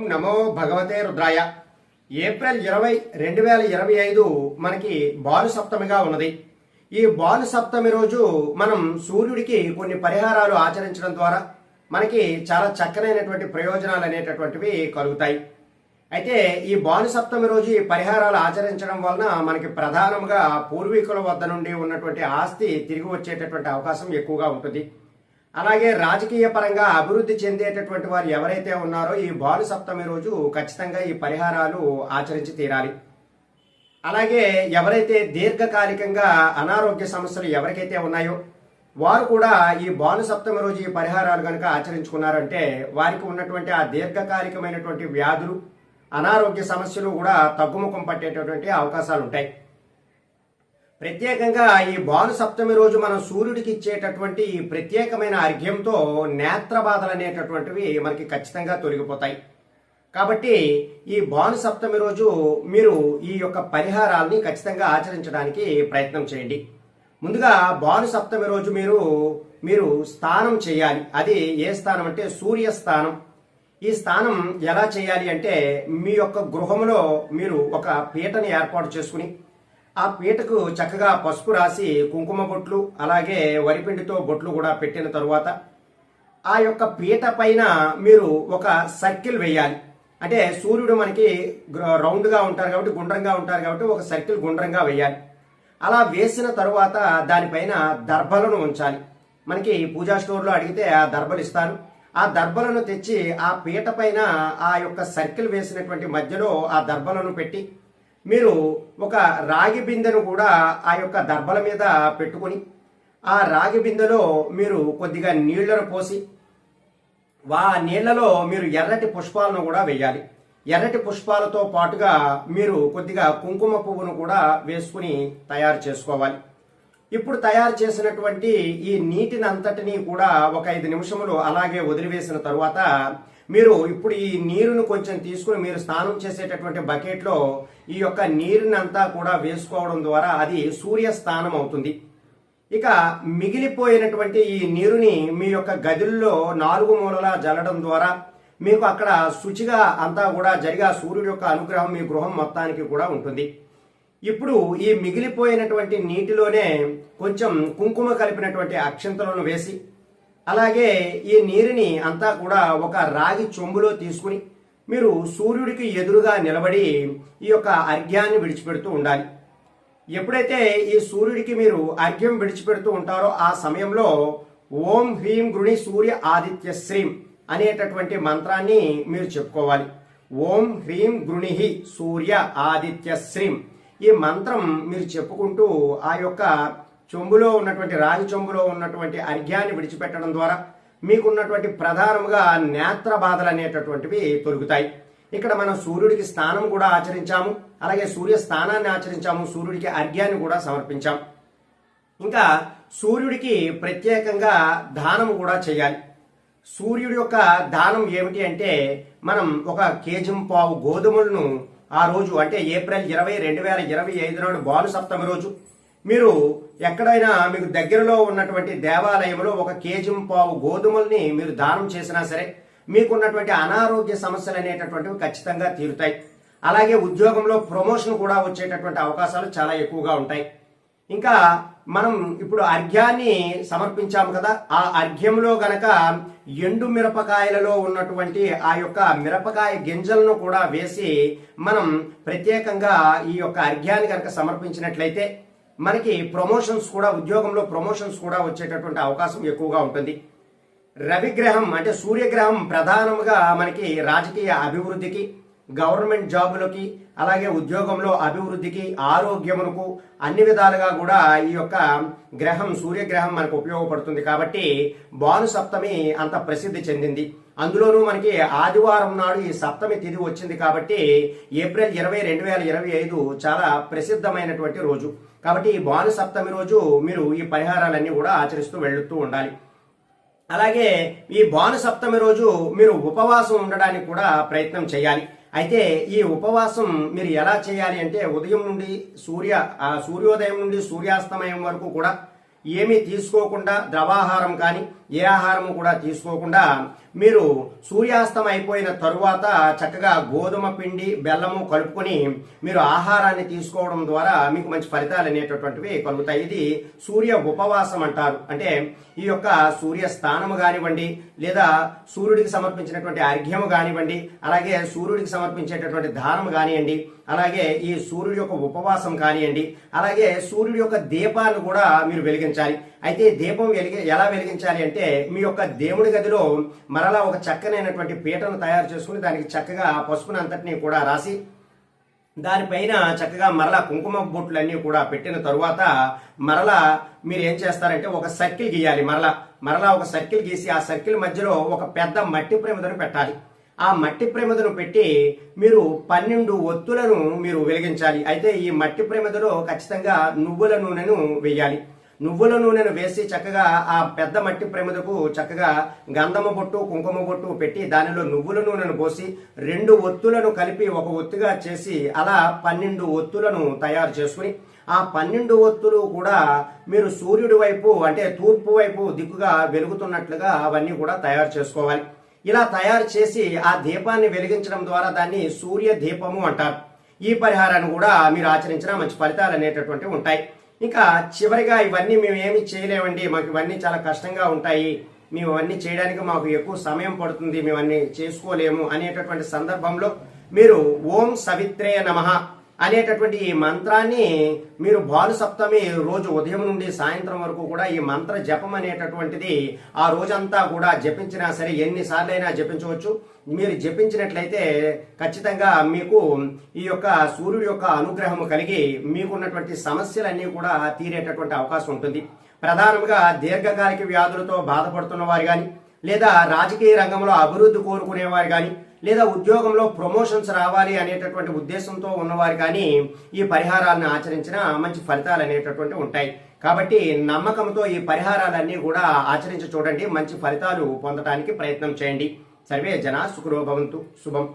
నమో భగవతే రుద్రాయ. ఏప్రిల్ 20, 2025 మనకి భాను సప్తమిగా ఉన్నది. ఈ భాను సప్తమి రోజు మనం సూర్యుడికి కొన్ని పరిహారాలు ఆచరించడం ద్వారా మనకి చాలా చక్కనైనటువంటి ప్రయోజనాలు అనేటటువంటివి కలుగుతాయి. అయితే ఈ భాను సప్తమి రోజు ఈ పరిహారాలు ఆచరించడం వలన మనకి ప్రధానంగా పూర్వీకుల వద్ద నుండి ఉన్నటువంటి ఆస్తి తిరిగి వచ్చేటటువంటి అవకాశం ఎక్కువగా ఉంటుంది. అలాగే రాజకీయ పరంగా అభివృద్ధి చెందేటటువంటి వారు ఎవరైతే ఉన్నారో ఈ భాను సప్తమి రోజు ఖచ్చితంగా ఈ పరిహారాలు ఆచరించి తీరాలి. అలాగే ఎవరైతే దీర్ఘకాలికంగా అనారోగ్య సమస్యలు ఎవరికైతే ఉన్నాయో వారు కూడా ఈ భాను సప్తమి రోజు ఈ పరిహారాలు కనుక ఆచరించుకున్నారంటే వారికి ఉన్నటువంటి ఆ దీర్ఘకాలికమైనటువంటి వ్యాధులు, అనారోగ్య సమస్యలు కూడా తగ్గుముఖం పట్టేటటువంటి అవకాశాలు ఉంటాయి. ప్రత్యేకంగా ఈ భాను సప్తమి రోజు మనం సూర్యుడికి ఇచ్చేటటువంటి ఈ ప్రత్యేకమైన అర్ఘ్యంతో నేత్ర బాధలు అనేటటువంటివి మనకి ఖచ్చితంగా తొలగిపోతాయి. కాబట్టి ఈ భాను సప్తమి రోజు మీరు ఈ యొక్క పరిహారాల్ని ఖచ్చితంగా ఆచరించడానికి ప్రయత్నం చేయండి. ముందుగా భాను సప్తమి రోజు మీరు స్నానం చేయాలి. అది ఏ స్థానం అంటే సూర్య స్థానం. ఈ స్థానం ఎలా చేయాలి అంటే మీ యొక్క గృహంలో మీరు ఒక పీటని ఏర్పాటు చేసుకుని ఆ పీటకు చక్కగా పసుపు రాసి కుంకుమ బొట్లు అలాగే వరిపిండితో బొట్లు కూడా పెట్టిన తరువాత ఆ యొక్క పీట పైన మీరు ఒక సర్కిల్ వేయాలి. అంటే సూర్యుడు మనకి రౌండ్గా ఉంటారు కాబట్టి, గుండ్రంగా ఉంటారు కాబట్టి ఒక సర్కిల్ గుండ్రంగా వేయాలి. అలా వేసిన తరువాత దానిపైన దర్భలను ఉంచాలి. మనకి పూజా స్టోర్లో అడిగితే ఆ దర్భలు ఇస్తారు. ఆ దర్భలను తెచ్చి ఆ పీట పైన ఆ యొక్క సర్కిల్ వేసినటువంటి మధ్యలో ఆ దర్భలను పెట్టి మీరు ఒక రాగి బిందెను కూడా ఆ యొక్క దర్భల మీద పెట్టుకొని ఆ రాగి బిందెలో మీరు కొద్దిగా నీళ్లను పోసి ఆ నీళ్లలో మీరు ఎర్రటి పుష్పాలను కూడా వేయాలి. ఎర్రటి పుష్పాలతో పాటుగా మీరు కొద్దిగా కుంకుమ పువ్వును కూడా వేసుకుని తయారు చేసుకోవాలి. ఇప్పుడు తయారు చేసినటువంటి ఈ నీటిని అంతటినీ కూడా ఒక 5 నిమిషములు అలాగే వదిలివేసిన తరువాత మీరు ఇప్పుడు ఈ నీరును కొంచెం తీసుకుని మీరు స్నానం చేసేటటువంటి బకెట్లో ఈ యొక్క నీరుని అంతా కూడా వేసుకోవడం ద్వారా అది సూర్య స్నానం అవుతుంది. ఇక మిగిలిపోయినటువంటి ఈ నీరుని మీ యొక్క గదుల్లో 4 మూలలా జల్లడం ద్వారా మీకు అక్కడ శుచిగా అంతా కూడా జరిగా సూర్యుడి యొక్క అనుగ్రహం మీ గృహం మొత్తానికి కూడా ఉంటుంది. ఇప్పుడు ఈ మిగిలిపోయినటువంటి నీటిలోనే కొంచెం కుంకుమ కలిపినటువంటి అక్షంతలను వేసి అలాగే ఈ నీరుని అంతా కూడా ఒక రాగి చెంబులో తీసుకుని మీరు సూర్యుడికి ఎదురుగా నిలబడి ఈ యొక్క అర్ఘ్యాన్ని విడిచిపెడుతూ ఉండాలి. ఎప్పుడైతే ఈ సూర్యుడికి మీరు అర్ఘ్యం విడిచిపెడుతూ ఉంటారో ఆ సమయంలో ఓం హ్రీం గృణి సూర్య ఆదిత్య శ్రీం అనేటటువంటి మంత్రాన్ని మీరు చెప్పుకోవాలి. ఓం హ్రీం గృణి సూర్య ఆదిత్య శ్రీం ఈ మంత్రం మీరు చెప్పుకుంటూ ఆ యొక్క చెంబులో ఉన్నటువంటి రాగి చెంబులో ఉన్నటువంటి అర్ఘ్యాన్ని విడిచిపెట్టడం ద్వారా మీకున్నటువంటి ప్రధానముగా నేత్ర బాధలు అనేటటువంటివి తొలుగుతాయి. ఇక్కడ మనం సూర్యుడికి స్నానం కూడా ఆచరించాము, అలాగే సూర్య స్నానాన్ని ఆచరించాము, సూర్యుడికి అర్ఘ్యాన్ని కూడా సమర్పించాం. ఇంకా సూర్యుడికి ప్రత్యేకంగా దానం కూడా చేయాలి. సూర్యుడి యొక్క దానం ఏమిటి అంటే మనం 1 కేజీ గోధుమలను ఆ రోజు అంటే ఏప్రిల్ 20, 2025 నాడు భాను సప్తమి రోజు మీరు ఎక్కడైనా మీకు దగ్గరలో ఉన్నటువంటి దేవాలయంలో 1 కేజీ గోధుమల్ని మీరు దానం చేసినా సరే మీకున్నటువంటి అనారోగ్య సమస్యలు అనేటటువంటివి ఖచ్చితంగా తీరుతాయి. అలాగే ఉద్యోగంలో ప్రమోషన్ కూడా వచ్చేటటువంటి అవకాశాలు చాలా ఎక్కువగా ఉంటాయి. ఇంకా మనం ఇప్పుడు అర్ఘ్యాన్ని సమర్పించాము కదా, ఆ అర్ఘ్యంలో గనక ఎండు మిరపకాయలలో ఉన్నటువంటి ఆ యొక్క మిరపకాయ గింజలను కూడా వేసి మనం ప్రత్యేకంగా ఈ యొక్క అర్ఘ్యాన్ని కనుక సమర్పించినట్లయితే మనకి ప్రమోషన్స్ కూడా, ఉద్యోగంలో ప్రమోషన్స్ కూడా వచ్చేటటువంటి అవకాశం ఎక్కువగా ఉంటుంది. రవిగ్రహం అంటే సూర్యగ్రహం ప్రధానంగా మనకి రాజకీయ అభివృద్ధికి, గవర్నమెంట్ జాబులకి, అలాగే ఉద్యోగంలో అభివృద్ధికి, ఆరోగ్యమునకు అన్ని విధాలుగా కూడా ఈ యొక్క గ్రహం సూర్యగ్రహం మనకు ఉపయోగపడుతుంది. కాబట్టి భాను సప్తమి అంత ప్రసిద్ధి చెందింది. అందులోనూ మనకి ఆదివారం నాడు ఈ సప్తమి తిథి వచ్చింది కాబట్టి ఏప్రిల్ 20, 2025 చాలా ప్రసిద్ధమైనటువంటి రోజు. కాబట్టి ఈ భాను సప్తమి రోజు మీరు ఈ పరిహారాలన్నీ కూడా ఆచరిస్తూ వెళ్తూ ఉండాలి. అలాగే ఈ భాను సప్తమి రోజు మీరు ఉపవాసం ఉండడానికి కూడా ప్రయత్నం చేయాలి. అయితే ఈ ఉపవాసం మీరు ఎలా చేయాలి అంటే ఉదయం నుండి సూర్యోదయం నుండి సూర్యాస్తమయం వరకు కూడా ఏమీ తీసుకోకుండా ద్రవాహారం కానీ ఏ ఆహారము కూడా తీసుకోకుండా మీరు సూర్యాస్తం అయిపోయిన తరువాత చక్కగా గోధుమ పిండి బెల్లము కలుపుకొని మీరు ఆహారాన్ని తీసుకోవడం ద్వారా మీకు మంచి ఫలితాలు అనేటటువంటివి కలుగుతాయి. ఇది సూర్య ఉపవాసం అంటారు. అంటే ఈ యొక్క సూర్య స్థానము కానివ్వండి, లేదా సూర్యుడికి సమర్పించినటువంటి అర్ఘ్యము కానివ్వండి, అలాగే సూర్యుడికి సమర్పించేటటువంటి దానము కానివ్వండి, అలాగే ఈ సూర్యుడి యొక్క ఉపవాసం కానివ్వండి, అలాగే సూర్యుడి యొక్క దీపాన్ని కూడా మీరు వెలిగించాలి. అయితే దీపం ఎలా వెలిగించాలి అంటే మీ యొక్క దేవుడి గదిలో మరలా ఒక చక్కనైనటువంటి పీటను తయారు చేసుకుని దానికి చక్కగా పసుపుని అంతటినీ కూడా రాసి దానిపైన చక్కగా మరలా కుంకుమ బొట్లన్నీ కూడా పెట్టిన తరువాత మరలా మీరు ఏం చేస్తారంటే ఒక సర్కిల్ గీయాలి. మరలా ఒక సర్కిల్ గీసి ఆ సర్కిల్ మధ్యలో ఒక పెద్ద మట్టి ప్రమిదను పెట్టాలి. ఆ మట్టి ప్రమిదను పెట్టి మీరు 12 ఒత్తులను మీరు వెలిగించాలి. అయితే ఈ మట్టి ప్రమిదలో ఖచ్చితంగా నువ్వుల నూనెను వేయాలి. నువ్వుల నూనెను వేసి చక్కగా ఆ పెద్ద మట్టి ప్రమిదకు చక్కగా గంధమ బొట్టు కుంకుమ బొట్టు పెట్టి దానిలో నువ్వుల నూనెను పోసి 2 ఒత్తులను కలిపి ఒక ఒత్తుగా చేసి అలా 12 ఒత్తులను తయారు చేసుకుని ఆ 12 ఒత్తులు కూడా మీరు సూర్యుడి వైపు అంటే తూర్పు వైపు దిక్కుగా వెలుగుతున్నట్లుగా అవన్నీ కూడా తయారు చేసుకోవాలి. ఇలా తయారు చేసి ఆ దీపాన్ని వెలిగించడం ద్వారా దాన్ని సూర్య దీపము అంటారు. ఈ పరిహారాన్ని కూడా మీరు ఆచరించినా మంచి ఫలితాలు అనేటటువంటివి ఉంటాయి. ఇంకా చివరిగా ఇవన్నీ మేము ఏమి చేయలేమండి, మాకు ఇవన్నీ చాలా కష్టంగా ఉంటాయి, మేము ఇవన్నీ చేయడానికి మాకు ఎక్కువ సమయం పడుతుంది, మేము అన్ని చేసుకోలేము అనేటటువంటి సందర్భంలో మీరు ఓం సవిత్రే నమః అనేటటువంటి ఈ మంత్రాన్ని మీరు భాను సప్తమి రోజు ఉదయం నుండి సాయంత్రం వరకు కూడా ఈ మంత్ర జపం అనేటటువంటిది ఆ రోజంతా కూడా జపించినా సరే ఎన్నిసార్లైనా జపించవచ్చు. మీరు జపించినట్లయితే ఖచ్చితంగా మీకు ఈ యొక్క సూర్యుడి యొక్క అనుగ్రహం కలిగి మీకున్నటువంటి సమస్యలన్నీ కూడా తీరేటటువంటి అవకాశం ఉంటుంది. ప్రధానంగా దీర్ఘకాలిక వ్యాధులతో బాధపడుతున్న వారు కానీ, లేదా రాజకీయ రంగంలో అభివృద్ధి కోరుకునేవారు కానీ, లేదా ఉద్యోగంలో ప్రమోషన్స్ రావాలి అనేటటువంటి ఉద్దేశంతో ఉన్నవారు కానీ ఈ పరిహారాలను ఆచరించిన మంచి ఫలితాలు అనేటటువంటి ఉంటాయి. కాబట్టి నమ్మకంతో ఈ పరిహారాలన్నీ కూడా ఆచరించి చూడండి, మంచి ఫలితాలు పొందడానికి ప్రయత్నం చేయండి. సర్వే జనా సుఖినో భవంతు. శుభం.